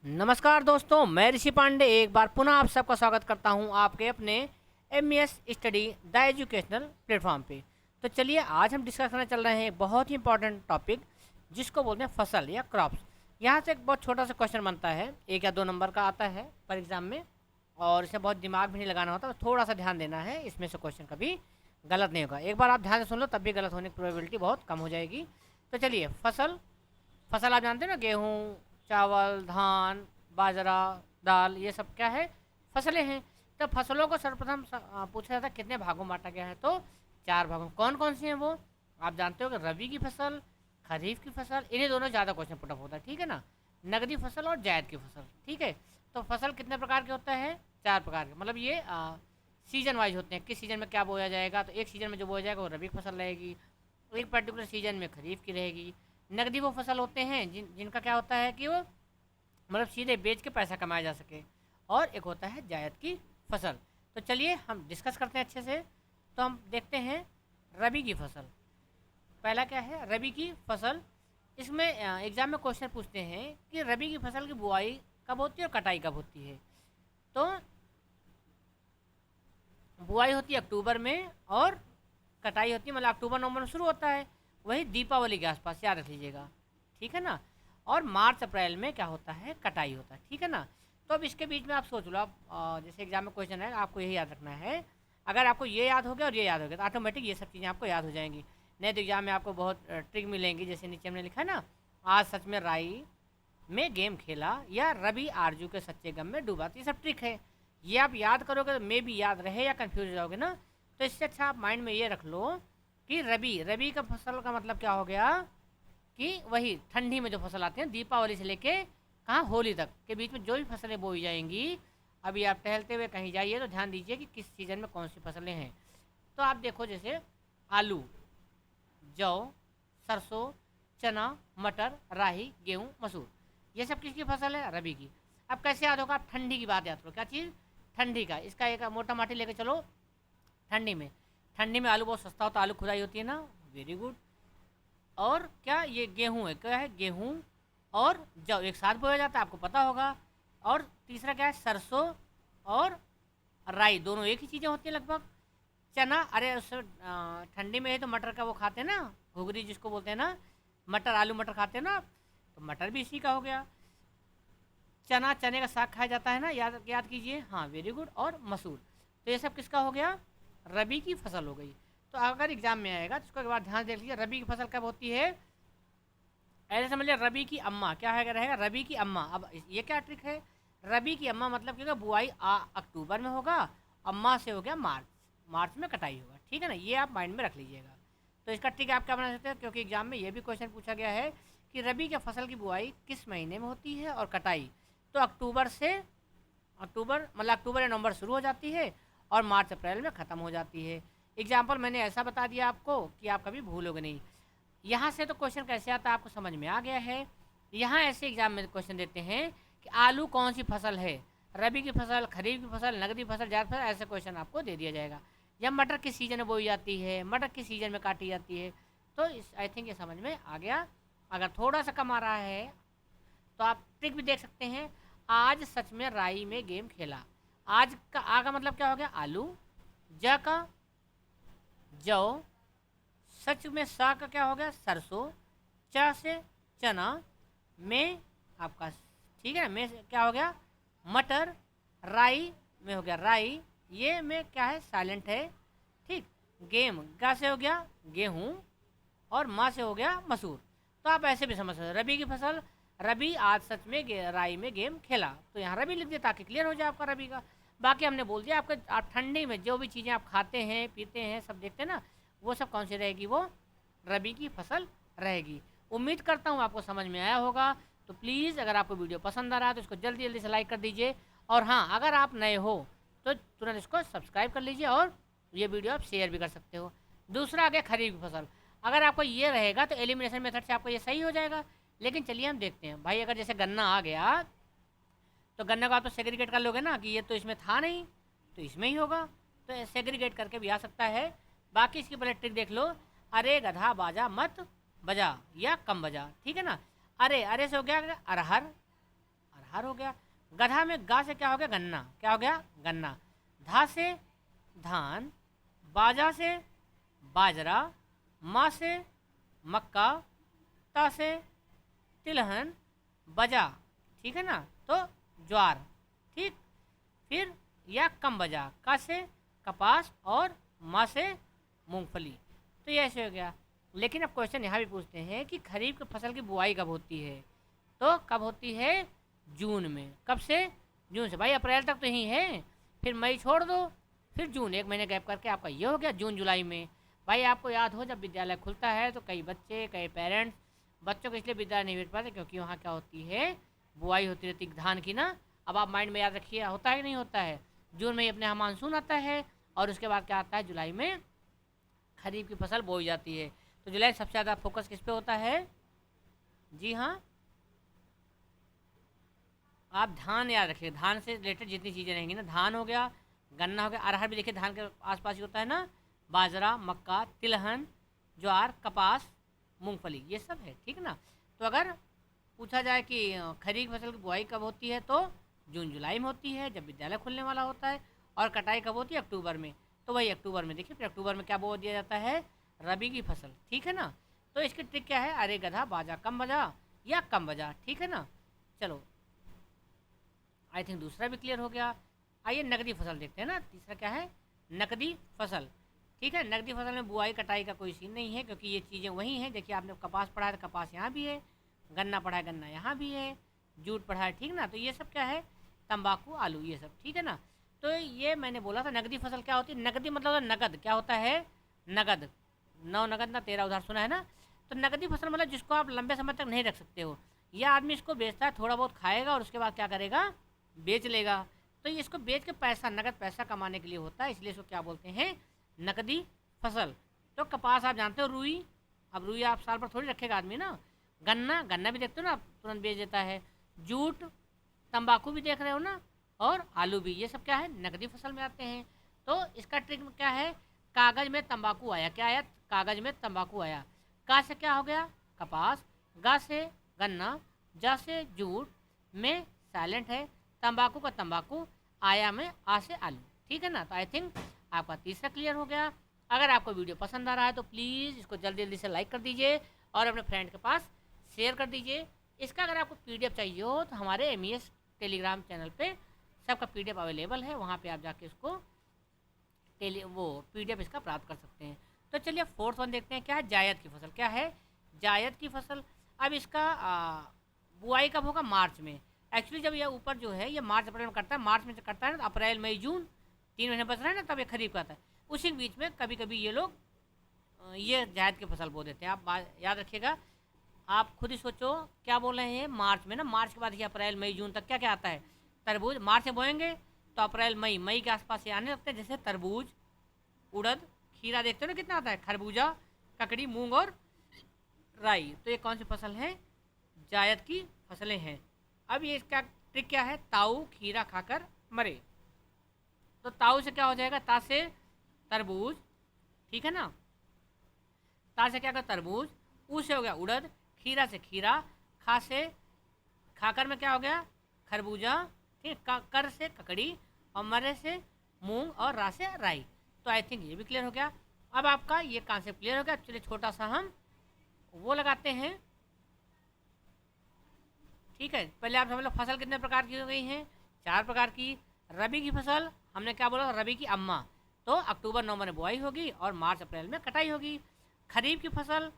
नमस्कार दोस्तों, मैं ऋषि पांडे एक बार पुनः आप सबका स्वागत करता हूं आपके अपने MES study the educational platform पे। तो चलिए आज हम डिस्कस करना चल रहे हैं एक बहुत ही इंपॉर्टेंट टॉपिक जिसको बोलते हैं फसल या क्रॉप्स। यहाँ से एक बहुत छोटा सा क्वेश्चन बनता है, 1 या 2 नंबर का आता है पर एग्जाम में, और इसे बहुत दिमाग भी नहीं लगाना होता, थोड़ा सा ध्यान देना है, इसमें से क्वेश्चन कभी गलत नहीं होगा। एक बार आप ध्यान से सुन लो तब भी गलत होने की प्रोबेबिलिटी बहुत कम हो जाएगी। तो चलिए, फसल फसल आप जानते हैं ना, गेहूँ, चावल, धान, बाजरा, दाल, ये सब क्या है? फसलें हैं। तो फसलों को सर्वप्रथम पूछा जाता है कितने भागों में बांटा गया है? तो 4 भागों। कौन कौन सी हैं वो? आप जानते हो कि रबी की फसल, खरीफ की फसल, इन्हीं दोनों ज़्यादा क्वेश्चन पुटअप होता है, ठीक है ना। नगदी फसल और जायद की फसल, ठीक है। तो फसल कितने प्रकार के होता है? 4 प्रकार के। मतलब ये सीजन वाइज होते हैं, किस सीजन में क्या बोया जाएगा। तो एक सीजन में जो बोया जाएगा वो रबी की फसल रहेगी, एक पर्टिकुलर सीजन में खरीफ की रहेगी। नकदी वो फसल होते हैं जिनका क्या होता है कि वो मतलब सीधे बेच के पैसा कमाया जा सके। और एक होता है जायद की फसल। तो चलिए हम डिस्कस करते हैं अच्छे से। तो हम देखते हैं रबी की फसल। पहला क्या है? रबी की फसल। इसमें एग्जाम में क्वेश्चन पूछते हैं कि रबी की फसल की बुआई कब होती है और कटाई कब होती है। तो बुआई होती है अक्टूबर में और कटाई होती है मतलब अक्टूबर नवंबर में शुरू होता है, वही दीपावली के आसपास, याद रख लीजिएगा, ठीक है ना। और मार्च अप्रैल में क्या होता है? कटाई होता है, ठीक है ना। तो अब इसके बीच में आप सोच लो, आप जैसे एग्जाम में क्वेश्चन है आपको यही याद रखना है। अगर आपको ये याद हो गया और ये याद हो गया तो ऑटोमेटिक ये सब चीज़ें आपको याद हो जाएंगी। नहीं तो एग्जाम में आपको बहुत ट्रिक मिलेंगी, जैसे नीचे हमने लिखा है ना, आज सच में राई में गेम खेला या रवि आरजू के सच्चे गम में डूबा। तो ये सब ट्रिक है, ये आप याद करोगे तो मे भी याद रहे या कन्फ्यूज हो जाओगे ना। तो इससे अच्छा आप माइंड में ये रख लो कि रबी रबी का फसल का मतलब क्या हो गया कि वही ठंडी में जो फसल आती है, दीपावली से लेके कहाँ होली तक के बीच में जो भी फसलें बोई जाएंगी। अभी आप टहलते हुए कहीं जाइए तो ध्यान दीजिए कि किस सीजन में कौन सी फसलें हैं। तो आप देखो, जैसे आलू, जौ, सरसों, चना, मटर, राही, गेहूँ, मसूर, ये सब किसकी फसल है? रबी की। अब कैसे याद होगा? आप ठंडी की बात याद करो। क्या चीज़? ठंडी का। इसका एक मोटा माटी लेके चलो। ठंडी में आलू बहुत सस्ता होता है, आलू खुदाई होती है ना, वेरी गुड। और क्या ये गेहूँ है? क्या है? गेहूँ और जौ एक साथ बोया जाता है, आपको पता होगा। और तीसरा क्या है? सरसों और राई, दोनों एक ही चीज़ें होती है लगभग। चना, अरे उस ठंडी में है तो मटर का वो खाते हैं ना, घुघरी जिसको बोलते हैं ना, मटर, आलू मटर खाते हैं ना, तो मटर भी इसी का हो गया। चना, चने का साग खाया जाता है ना, याद याद कीजिए, हाँ वेरी गुड। और मसूर, तो ये सब किसका हो गया? रबी की फसल हो गई। तो अगर एग्जाम में आएगा तो उसको एक बार ध्यान देख लीजिए, रबी की फसल कब होती है? ऐसे समझ लिया, रबी की अम्मा क्या है, रहेगा रबी की अम्मा। अब ये क्या ट्रिक है? रबी की अम्मा मतलब क्या? बुआई अक्टूबर में होगा, अम्मा से हो गया मार्च, मार्च में कटाई होगा, ठीक है ना। ये आप माइंड में रख लीजिएगा। तो इसका ट्रिक आप क्या बना सकते हैं, क्योंकि एग्जाम में ये भी क्वेश्चन पूछा गया है कि रबी के फसल की बुआई किस महीने में होती है और कटाई। तो अक्टूबर से, अक्टूबर मतलब अक्टूबर या नवंबर शुरू हो जाती है और मार्च अप्रैल में ख़त्म हो जाती है। एग्जाम्पल मैंने ऐसा बता दिया आपको कि आप कभी भूलोगे नहीं। यहाँ से तो क्वेश्चन कैसे आता है आपको समझ में आ गया है। यहाँ ऐसे एग्जाम में क्वेश्चन देते हैं कि आलू कौन सी फसल है, रबी की फसल, खरीफ की फसल, नगदी फसल, जायद फसल, ऐसे क्वेश्चन आपको दे दिया जाएगा। या मटर किस सीजन में बोई जाती है, मटर किस सीजन में काटी जाती है। तो इस आई थिंक ये समझ में आ गया। अगर थोड़ा सा कम आ रहा है तो आप ट्रिक भी देख सकते हैं। आज सच में राई में गेम खेला। आज का आ का मतलब क्या हो गया? आलू। ज का जौ, सच में सा का क्या हो गया? सरसों। च से चना, में आपका, ठीक है, में से क्या हो गया? मटर। राई में हो गया राई, ये में क्या है? साइलेंट है, ठीक। गेम, गा से हो गया गेहूँ, और माँ से हो गया मसूर। तो आप ऐसे भी समझ सकते हो, रबी की फसल, रबी आज सच में राई में गेम खेला, तो यहाँ रबी लिख दिया ताकि क्लियर हो जाए आपका रबी का। बाकी हमने बोल दिया आपका, आप ठंडी में जो भी चीज़ें आप खाते हैं पीते हैं सब देखते हैं ना, वो सब कौन सी रहेगी? वो रबी की फसल रहेगी। उम्मीद करता हूँ आपको समझ में आया होगा। तो प्लीज़ अगर आपको वीडियो पसंद आ रहा है तो इसको जल्दी जल्दी से लाइक कर दीजिए। और हाँ, अगर आप नए हो तो तुरंत इसको सब्सक्राइब कर लीजिए, और ये वीडियो आप शेयर भी कर सकते हो। दूसरा आ गया खरीफ की फसल। अगर आपको ये रहेगा तो एलिमिनेशन मेथड से आपको ये सही हो जाएगा। लेकिन चलिए हम देखते हैं भाई, अगर जैसे गन्ना आ गया तो गन्ना को आप तो सेग्रीगेट कर लोगे ना कि ये तो इसमें था नहीं तो इसमें ही होगा, तो सेग्रीगेट करके भी आ सकता है। बाकी इसकी पहले ट्रिक देख लो, अरे गधा बाजा मत बजा या कम बजा, ठीक है ना। अरे, अरे से हो गया अरहर, अरहर आहार हो गया। गधा में गा से क्या हो गया, गन्ना, क्या हो गया, गन्ना। धा से धान, बाजा से बाजरा, माँ से मक्का, ता से तिलहन, बजा, ठीक है ना, तो ज्वार, ठीक। फिर या कम बजा, का से कपास और माँ से मूंगफली। तो ये ऐसे हो गया। लेकिन अब क्वेश्चन यहाँ भी पूछते हैं कि खरीफ की फसल की बुआई कब होती है, तो कब होती है, जून में। कब से, जून से। भाई अप्रैल तक तो यही है, फिर मई छोड़ दो, फिर जून, 1 महीने गैप करके आपका ये हो गया जून जुलाई में। भाई आपको याद हो जब विद्यालय खुलता है तो कई बच्चे, कई पेरेंट्स, बच्चों को इसलिए विद्यालय नहीं भेज पाते क्योंकि वहाँ क्या होती है, बुआई होती रहती धान की ना। अब आप माइंड में याद रखिए, होता है कि नहीं होता है। जून में ही अपने यहाँ मानसून आता है और उसके बाद क्या आता है, जुलाई में खरीफ की फसल बोई जाती है। तो जुलाई सबसे ज़्यादा फोकस किस पे होता है, जी हाँ, आप धान याद रखिए। धान से रिलेटेड जितनी चीज़ें रहेंगी ना, धान हो गया, गन्ना हो गया, अरहर भी देखिए धान के आसपास ही होता है ना, बाजरा, मक्का, तिलहन, ज्वार, कपास, मूंगफली, ये सब है, ठीक ना। तो अगर पूछा जाए कि खरीफ फसल की बुआई कब होती है, तो जून जुलाई में होती है जब विद्यालय खुलने वाला होता है। और कटाई कब होती है, अक्टूबर में। तो वही अक्टूबर में, देखिए फिर अक्टूबर में क्या बो दिया जाता है, रबी की फसल, ठीक है ना। तो इसकी ट्रिक क्या है, अरे गधा बाजा कम बजा या कम बजा, ठीक है ना। चलो आई थिंक दूसरा भी क्लियर हो गया। आइए नकदी फसल देखते हैं ना, तीसरा क्या है, नकदी फसल, ठीक है। नकदी फसल में बुआई कटाई का कोई सीन नहीं है क्योंकि ये चीज़ें वही हैं। देखिए आपने कपास पढ़ा है तो कपास यहाँ भी है, गन्ना पढ़ा है गन्ना यहाँ भी है, जूट पढ़ा है, ठीक ना। तो ये सब क्या है, तंबाकू, आलू, ये सब, ठीक है ना। तो ये मैंने बोला था नकदी फसल क्या होती है, नकदी मतलब नगद, क्या होता है, नगद, नौ नगद ना 13 उधार, सुना है ना। तो नकदी फसल मतलब जिसको आप लंबे समय तक नहीं रख सकते हो। यह आदमी इसको बेचता है, थोड़ा बहुत खाएगा और उसके बाद क्या करेगा, बेच लेगा। तो ये इसको बेच के पैसा, नगद पैसा कमाने के लिए होता है, इसलिए इसको क्या बोलते हैं, नकदी फसल। तो कपास आप जानते हो, रुई, अब रुई आप साल पर थोड़ी रखेगा आदमी ना। गन्ना, गन्ना भी देखते हो ना आप, तुरंत बेच देता है। जूट, तंबाकू भी देख रहे हो ना, और आलू भी, ये सब क्या है, नकदी फसल में आते हैं। तो इसका ट्रिक क्या है, कागज में तंबाकू आया, क्या आया, कागज में तंबाकू आया। का से क्या हो गया, कपास, गा से गन्ना, जा से जूट, में साइलेंट है, तंबाकू का तंबाकू, आया में आ से आलू, ठीक है ना। तो आई थिंक आपका तीसरा क्लियर हो गया। अगर आपको वीडियो पसंद आ रहा है तो प्लीज़ इसको जल्दी जल्दी से लाइक कर दीजिए और अपने फ्रेंड के पास शेयर कर दीजिए। इसका अगर आपको पीडीएफ चाहिए हो तो हमारे एमईएस टेलीग्राम चैनल पे सबका पीडीएफ अवेलेबल है, वहाँ पे आप जाके इसको वो पीडीएफ इसका प्राप्त कर सकते हैं। तो चलिए फोर्थ वन देखते हैं, क्या है, जायद की फसल। क्या है, जायद की फसल। अब इसका बुआई कब होगा, मार्च में। एक्चुअली जब ये ऊपर जो है ये मार्च अप्रैल में करता है, मार्च में से करता है ना, तो अप्रैल मई जून 3 महीने बच रहे हैं ना, तब ये खरीफ का आता है। उसी के बीच में कभी कभी ये लोग ये जायद की फसल बो देते हैं। आप याद रखिएगा, आप खुद ही सोचो क्या बोल रहे हैं, मार्च में ना, मार्च के बाद ये अप्रैल मई जून तक क्या क्या आता है, तरबूज। मार्च में बोएंगे तो अप्रैल मई, मई के आसपास ये आने लगते हैं, जैसे तरबूज, उड़द, खीरा, देखते हो ना कितना आता है, खरबूजा, ककड़ी, मूंग और राई। तो ये कौन सी फसल है, जायद की फसलें हैं। अब ये इसका ट्रिक क्या है, ताऊ खीरा खाकर मरे। तो ताऊ से क्या हो जाएगा, ता से तरबूज, ठीक है ना, ता से क्या होगा तरबूज, ऊ से हो गया उड़द, खीरा से खीरा, खा से खाकर में क्या हो गया, खरबूजा, ठीक, कर से ककड़ी, और मरे से मूंग, और रा से राई। तो आई थिंक ये भी क्लियर हो गया। अब आपका ये कॉन्सेप्ट क्लियर हो गया। चलिए छोटा सा हम वो लगाते हैं, ठीक है। पहले आप समझ लो फसल कितने प्रकार की हो गई हैं, 4 प्रकार की। रबी की फसल हमने क्या बोला, रबी की अम्मा, तो अक्टूबर नवंबर में बुआई होगी और मार्च अप्रैल में कटाई होगी। खरीफ की फसल,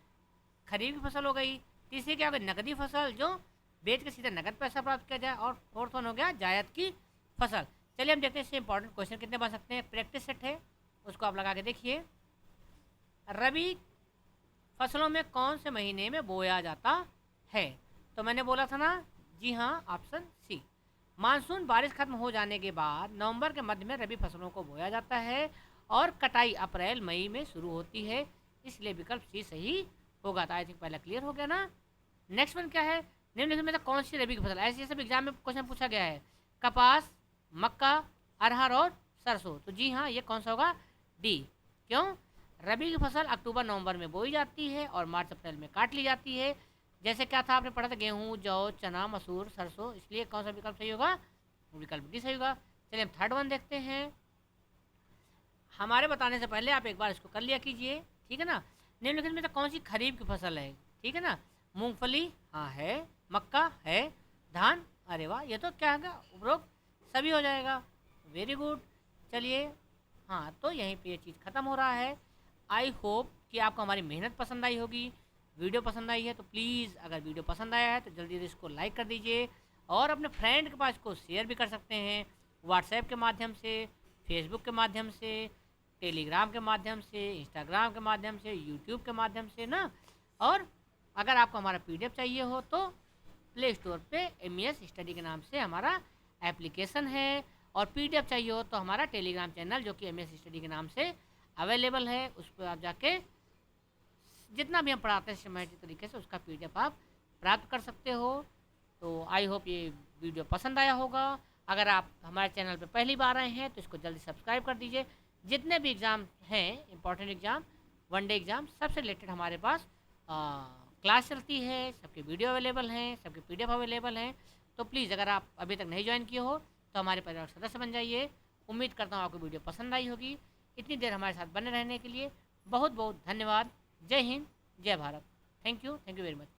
खरीफ की फसल हो गई। तीसरी क्या हो गई, नकदी फसल, जो बेच के सीधा नकद पैसा प्राप्त किया जाए। और फोर्थ वन हो गया जायद की फसल। चलिए हम देखते हैं इससे इंपॉर्टेंट क्वेश्चन कितने बन सकते हैं। प्रैक्टिस सेट है, उसको आप लगा के देखिए। रबी फसलों में कौन से महीने में बोया जाता है, तो मैंने बोला था ना, जी हाँ, ऑप्शन सी। मानसून बारिश खत्म हो जाने के बाद नवंबर के मध्य में रबी फसलों को बोया जाता है और कटाई अप्रैल मई में शुरू होती है, इसलिए विकल्प सी सही होगा। तो आई थिंक पहला क्लियर हो गया ना। नेक्स्ट वन क्या है, निम्नलिखित में से कौन सी रबी की फसल, ऐसे सब एग्जाम में क्वेश्चन पूछा गया है, कपास, मक्का, अरहर और सरसों। तो जी हाँ, ये कौन सा होगा, डी। क्यों, रबी की फसल अक्टूबर नवंबर में बोई जाती है और मार्च अप्रैल में काट ली जाती है। जैसे क्या था, आपने पढ़ा था गेहूँ, जौ, चना, मसूर, सरसों, इसलिए कौन सा विकल्प सही होगा? विकल्प डी सही होगा। चलिए हम थर्ड वन देखते हैं। हमारे बताने से पहले आप एक बार इसको कर लिया कीजिए, ठीक है ना। निम्नलिखित में से कौन सी खरीफ की फसल है? ठीक है ना। मूंगफली, हाँ है। मक्का है। धान, अरे वाह, ये तो क्या है, उपरोक्त सभी हो जाएगा। Very good. चलिए, हाँ तो यहीं पे ये चीज़ ख़त्म हो रहा है। आई होप कि आपको हमारी मेहनत पसंद आई होगी। वीडियो पसंद आई है तो प्लीज़, अगर वीडियो पसंद आया है तो जल्दी से इसको लाइक कर दीजिए, और अपने फ्रेंड के पास इसको शेयर भी कर सकते हैं, व्हाट्सएप के माध्यम से, फेसबुक के माध्यम से, टेलीग्राम के माध्यम से, इंस्टाग्राम के माध्यम से, यूट्यूब के माध्यम से ना। और अगर आपको हमारा पीडीएफ चाहिए हो तो प्ले स्टोर पे MES स्टडी के नाम से हमारा एप्लीकेशन है, और पीडीएफ चाहिए हो तो हमारा टेलीग्राम चैनल जो कि MES स्टडी के नाम से अवेलेबल है, उस पर आप जाके जितना भी हम पढ़ाते हैं सिस्टमेटिक तरीके से उसका पीडीएफ आप प्राप्त कर सकते हो। तो आई होप ये वीडियो पसंद आया होगा। अगर आप हमारे चैनल पर पहली बार आए हैं तो इसको जल्दी सब्सक्राइब कर दीजिए। जितने भी एग्ज़ाम हैं, इंपॉर्टेंट एग्ज़ाम, वनडे एग्ज़ाम, सबसे रिलेटेड हमारे पास क्लास चलती है, सबके वीडियो अवेलेबल हैं, सबके पीडीएफ अवेलेबल हैं। तो प्लीज़, अगर आप अभी तक नहीं ज्वाइन किए हो तो हमारे परिवार के सदस्य बन जाइए। उम्मीद करता हूँ आपको वीडियो पसंद आई होगी। इतनी देर हमारे साथ बने रहने के लिए बहुत बहुत धन्यवाद। जय हिंद, जय Bharat. Thank you very much.